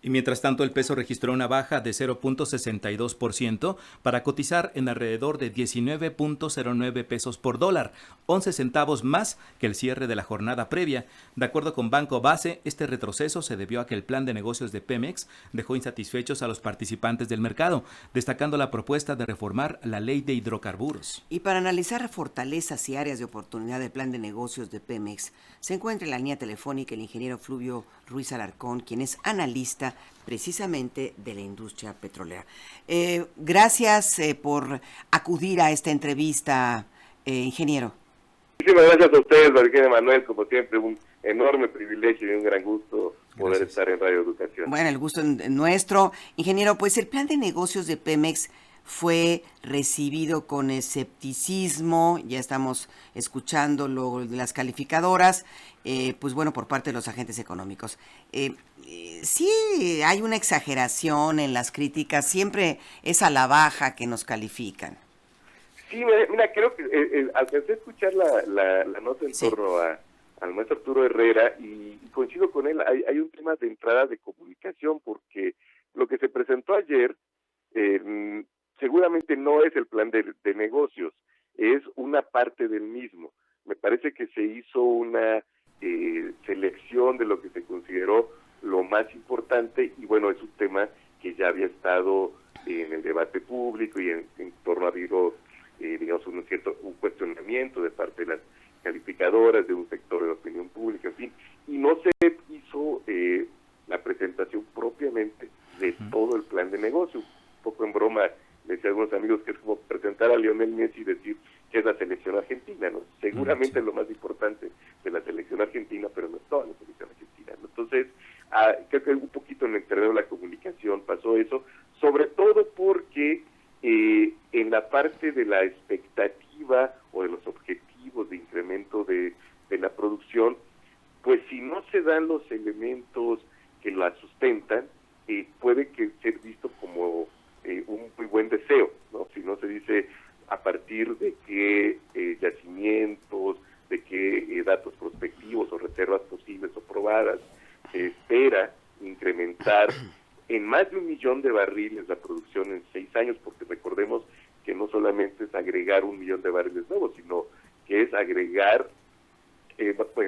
Y mientras tanto, el peso registró una baja de 0.62% para cotizar en alrededor de 19.09 pesos por dólar, 11 centavos más que el cierre de la jornada previa. De acuerdo con Banco Base, este retroceso se debió a que el plan de negocios de Pemex dejó insatisfechos a los participantes del mercado, destacando la propuesta de reformar la ley de hidrocarburos. Y para analizar fortalezas y áreas de oportunidad del plan de negocios de Pemex, se encuentra en la línea telefónica el ingeniero Fluvio Ruiz Alarcón, quien es analista precisamente de la industria petrolera. Gracias por acudir a esta entrevista, ingeniero. Muchísimas gracias a ustedes, Virginia Manuel, como siempre, un enorme privilegio y un gran gusto poder estar en Radio Educación. Bueno, el gusto es nuestro. Ingeniero, pues el plan de negocios de Pemex fue recibido con escepticismo, ya estamos escuchando lo de las calificadoras, pues bueno, por parte de los agentes económicos. Sí hay una exageración en las críticas, siempre es a la baja que nos califican. Sí, mira, creo que alcancé a escuchar la nota en torno al maestro Arturo Herrera y coincido con él, hay un tema de entrada de comunicación, porque lo que se presentó ayer seguramente no es el plan de negocios, es una parte del mismo. Me parece que se hizo una selección de lo que se consideró lo más importante y bueno, es un tema que ya había estado en el debate público y en torno a digamos un cuestionamiento de parte de las calificadoras, de un sector de la opinión pública, en fin, y no se hizo la presentación propiamente de todo el plan de negocio. Un poco en broma le decía a algunos amigos que es como presentar a Lionel Messi y decir que es la selección argentina, ¿no? Seguramente es lo más importante de la selección argentina, pero no es toda la selección argentina, ¿no? Entonces, creo que un poquito en el terreno de la comunicación pasó eso, sobre todo porque en la parte de la expectativa o de los objetivos de incremento de la producción, pues si no se dan los elementos que la sustentan, puede que ser visto como un muy buen deseo, ¿no? Si no se dice a partir de qué yacimientos, de qué datos prospectivos o reservas posibles o probadas se espera incrementar en más de 1 millón de barriles la producción en 6 años, porque recordemos que no solamente es agregar 1 millón de barriles nuevos, sino que es agregar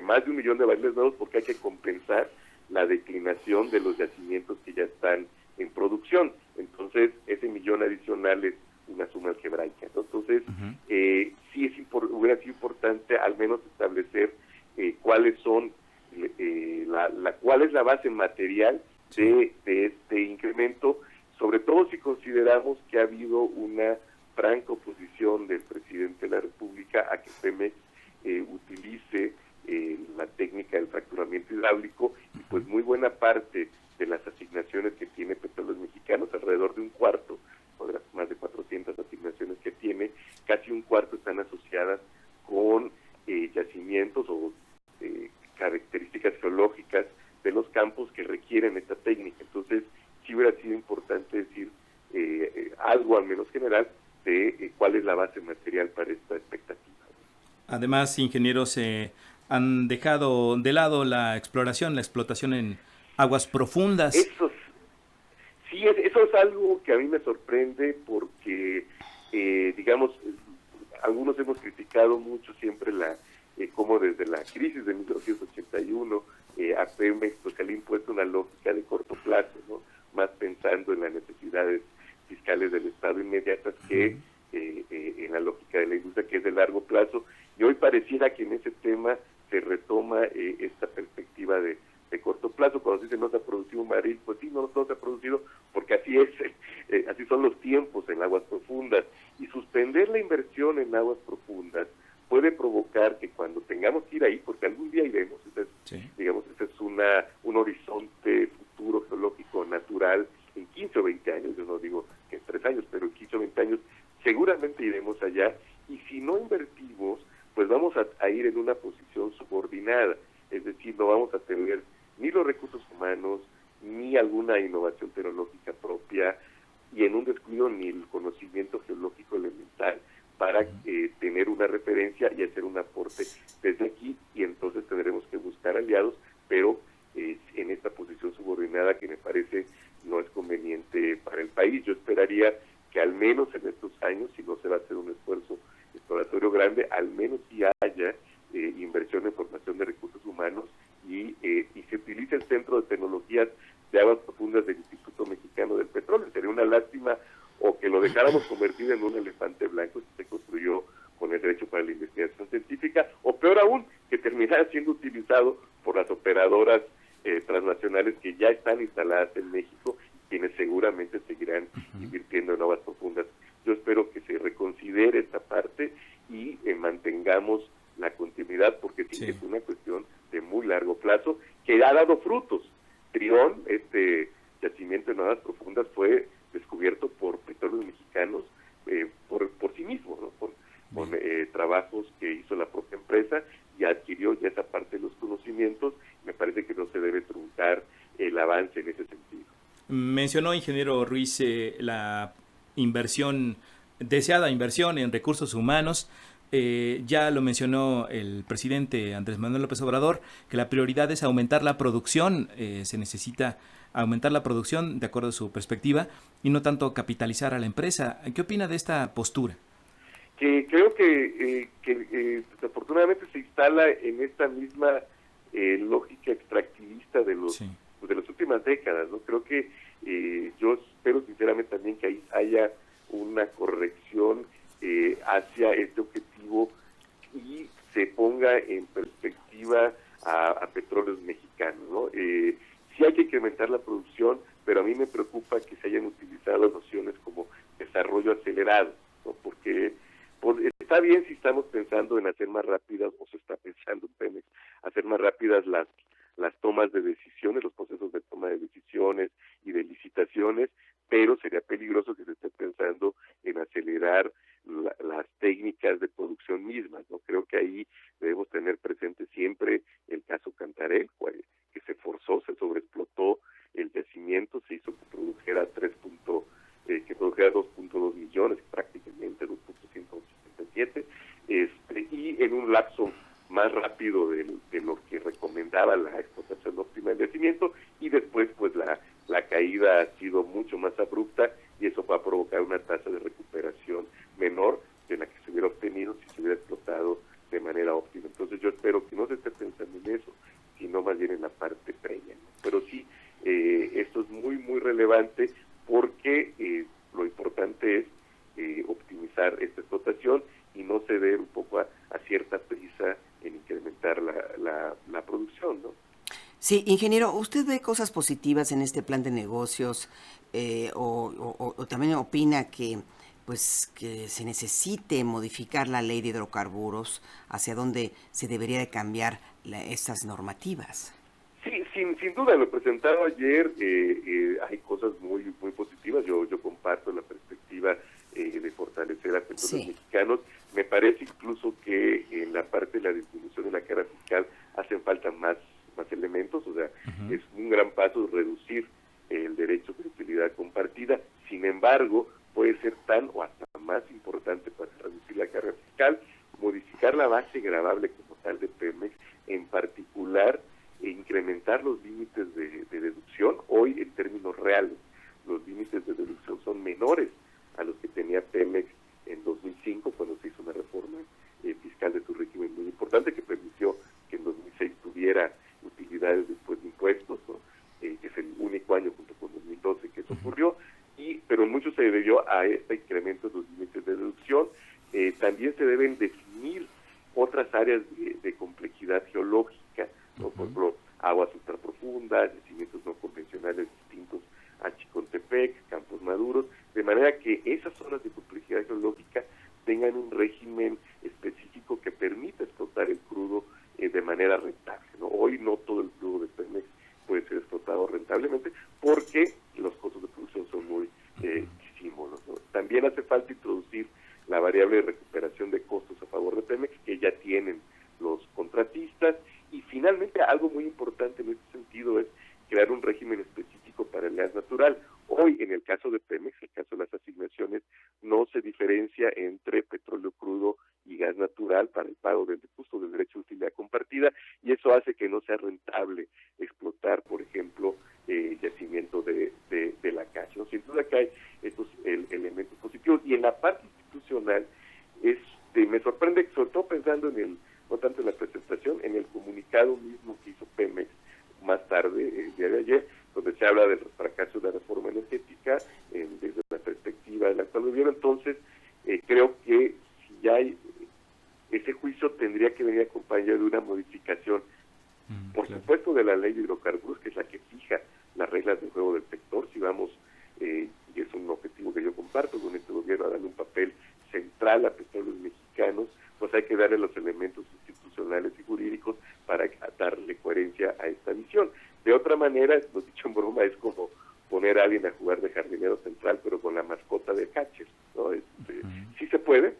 más de 1 millón de barriles nuevos, porque hay que compensar la declinación de los yacimientos que ya están en producción. Entonces, ese millón adicional es una suma algebraica, ¿no? Entonces, sí hubiera sido importante al menos establecer cuáles son, cuál es la base material de este incremento, sobre todo si consideramos que ha habido una franca oposición del presidente de la República a que Pemex utilice la técnica del fracturamiento hidráulico, y pues muy buena parte de las asignaciones que tiene Petróleos Mexicanos, alrededor de un cuarto, o de las más de 400 asignaciones que tiene, casi un cuarto están asociadas con yacimientos o características geológicas de los campos que requieren esta técnica. Entonces, sí hubiera sido importante decir algo al menos general de cuál es la base material para esta expectativa. Además, ingenieros han dejado de lado la explotación en aguas profundas. Eso es algo que a mí me sorprende porque, digamos, algunos hemos criticado mucho siempre cómo desde la crisis de 1981 a Pemex pues, se le ha impuesto una lógica de corto plazo, ¿no? Más pensando en las necesidades fiscales del Estado inmediatas que en la lógica de la industria, que es de largo plazo, y hoy pareciera que en ese tema se retoma esta perspectiva de corto plazo. Cuando se dice no se ha producido un barril, pues sí, no se ha producido, porque así es, así son los tiempos en aguas profundas, y suspender la inversión en aguas profundas puede provocar que cuando tengamos que ir ahí, porque algún día iremos, digamos, ese es un horizonte futuro geológico natural en 15 o 20 años, yo no digo que en 3 años, pero en 15 o 20 años seguramente iremos allá, y si no invertimos, pues vamos a ir en una posición subordinada, es decir, no vamos a tener ni los recursos humanos, ni alguna innovación tecnológica propia, y en un descuido ni el conocimiento geológico elemental para tener una referencia y hacer un aporte desde aquí, y entonces tendremos que buscar aliados, pero en esta posición subordinada que que me parece no es conveniente para el país. Yo esperaría que al menos en estos años, si no se va a hacer un esfuerzo exploratorio grande, al menos sí haya inversión en formación de recursos humanos y se utilice el Centro de Tecnologías de Aguas Profundas del Instituto Mexicano del Petróleo. Sería una lástima o que lo dejáramos convertido en un elefante blanco que se construyó con el derecho para la investigación científica, o peor aún, que terminara siendo utilizado por las operadoras transnacionales que ya están instaladas en México, quienes seguramente seguirán invirtiendo en aguas profundas. Yo espero que se reconsidere esta parte y mantengamos la continuidad, porque sí es una cuestión de muy largo plazo que ha dado frutos. Trión, este yacimiento en aguas profundas, fue descubierto por petróleos mexicanos por sí mismo, ¿no? Con trabajos que hizo la propia empresa, y adquirió ya esa parte de los conocimientos. Me parece que no se debe truncar el avance en ese sentido. Mencionó, ingeniero Ruiz, la deseada inversión en recursos humanos. Ya lo mencionó el presidente Andrés Manuel López Obrador, que la prioridad es aumentar la producción. Se necesita aumentar la producción de acuerdo a su perspectiva y no tanto capitalizar a la empresa. ¿Qué opina de esta postura? Que creo que desafortunadamente se instala en esta misma lógica extractivista de las últimas décadas, ¿no? Creo que yo espero sinceramente también que ahí haya una corrección hacia este objetivo y se ponga en perspectiva a petróleos mexicanos, ¿no? Sí hay que incrementar la producción, pero a mí me preocupa que se hayan utilizado nociones como desarrollo acelerado, ¿no? Porque está bien si estamos pensando en hacer más rápidas, o se está pensando en Pemex, hacer más rápidas las tomas de decisiones, los procesos de toma de decisiones y de licitaciones, pero sería peligroso que se esté pensando en acelerar las técnicas de producción mismas, ¿no? Creo que ahí debemos tener presente siempre el caso Cantarell, que se forzó, se sobreexplotó el yacimiento, se hizo que produjera 2.2 millones, prácticamente 2.177, y en un lapso más rápido de lo que recomendaba la explotación óptima del yacimiento, y después pues la caída ha sido mucho más abrupta, y eso va a provocar una tasa de recuperación menor de la que se hubiera obtenido si se hubiera explotado de manera óptima. Entonces yo espero que no se esté pensando en eso, sino más bien en la parte previa, ¿no? Pero sí, esto es muy, muy relevante, porque lo importante es optimizar esta explotación y no ceder un poco a cierta prisa en incrementar la producción, ¿no? Sí, ingeniero, ¿usted ve cosas positivas en este plan de negocios o también opina que que se necesite modificar la ley de hidrocarburos, hacia dónde se debería de cambiar estas normativas? Sí, sin duda, lo presentado ayer, hay cosas muy muy positivas. Yo comparto la perspectiva de fortalecer a petróleos mexicanos. Me parece incluso que en la parte de la disminución de la carga fiscal hacen falta más elementos, o sea, es un gran paso reducir el derecho de utilidad compartida. Sin embargo, puede ser tan o hasta más importante para reducir la carga fiscal, modificar la base gravable como tal de Pemex, en particular incrementar los límites de deducción. Hoy, en términos reales, los límites de deducción son menores a los que tenía Pemex en 2005, cuando se hizo una reforma fiscal de su régimen muy importante que permitió que en 2006 tuviera utilidades después de impuestos, ¿no? Que es el único año junto con 2012 que eso ocurrió, pero mucho se debió a este incremento de los límites de deducción. También se deben definir otras áreas de complejidad geológica, ¿no? Por ejemplo, aguas ultraprofundas, yacimientos no convencionales distintos a Chicontepec, Campos Maduros, de manera que esas zonas de complejidad geológica tengan un régimen específico que permita explotar el crudo de manera rentable, ¿no? Hoy no todo el crudo de Pemex puede ser explotado rentablemente porque los costos de producción son muy altísimos, ¿no? También hace falta introducir la variable de recuperación de costos a favor de Pemex, que ya tienen los contratistas. Y finalmente, algo muy importante en este sentido es crear un régimen específico para el gas natural. Hoy, en el caso de Pemex, el caso de las asignaciones, no se diferencia entre petróleo crudo y gas natural para el pago del justo del derecho de utilidad compartida, y eso hace que no sea rentable explotar, por ejemplo, yacimientos duda que hay estos elementos positivos. Y en la parte institucional, me sorprende, sobre todo pensando no tanto en la presentación, en el comunicado mismo que hizo Pemex más tarde, el día de ayer, donde se habla del fracaso de la reforma energética desde la perspectiva del actual gobierno. Entonces, creo que si ya hay ese juicio, tendría que venir acompañado de una modificación, por supuesto, de la ley de hidrocarburos, que es la que fija las reglas del juego del sector. Si vamos, y es un objetivo que yo comparto con este gobierno, a darle un papel central a petróleos mexicanos, pues hay que darle los elementos institucionales y jurídicos para darle coherencia a esta visión. De otra manera, lo dicho en broma, es como poner a alguien a jugar de jardinero central, pero con la mascota de catcher, ¿no? Sí se puede,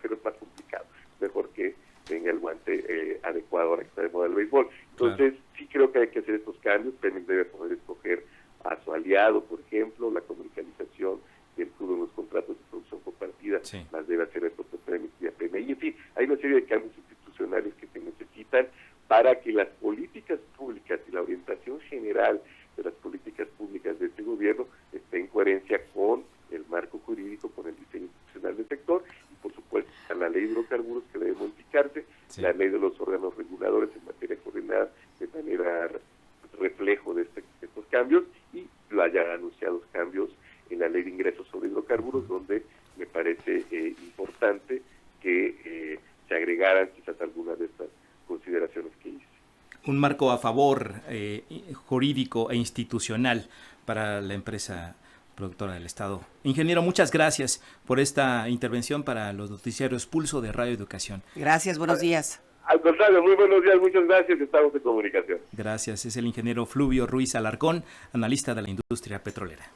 pero es más complicado. Mejor que tenga el guante adecuado ahora que está de moda el béisbol. Entonces, sí creo que hay que hacer estos cambios. Pemex debe poder escoger a su aliado, por ejemplo, la comercialización del crudo en los contratos de producción compartida, las debe hacer el propio Pemex y APMI. En fin, hay una serie de cambios institucionales que se necesitan para que las políticas públicas y la orientación general de las políticas públicas de este gobierno esté en coherencia con el marco jurídico, con el diseño institucional del sector, y por supuesto la ley de hidrocarburos, que debe modificarse, la ley de los órganos reguladores en materia coordinada, de manera reflejo de estos cambios, y lo ya anunciados cambios en la ley de ingresos sobre hidrocarburos, donde me parece importante que se agregaran quizás algunas de estas consideraciones que hice. Un marco a favor jurídico e institucional para la empresa productora del Estado. Ingeniero, muchas gracias por esta intervención para los noticiarios Pulso de Radio Educación. Gracias, buenos días. Al contrario, muy buenos días, muchas gracias, estamos en comunicación. Gracias, es el ingeniero Fluvio Ruiz Alarcón, analista de la industria petrolera.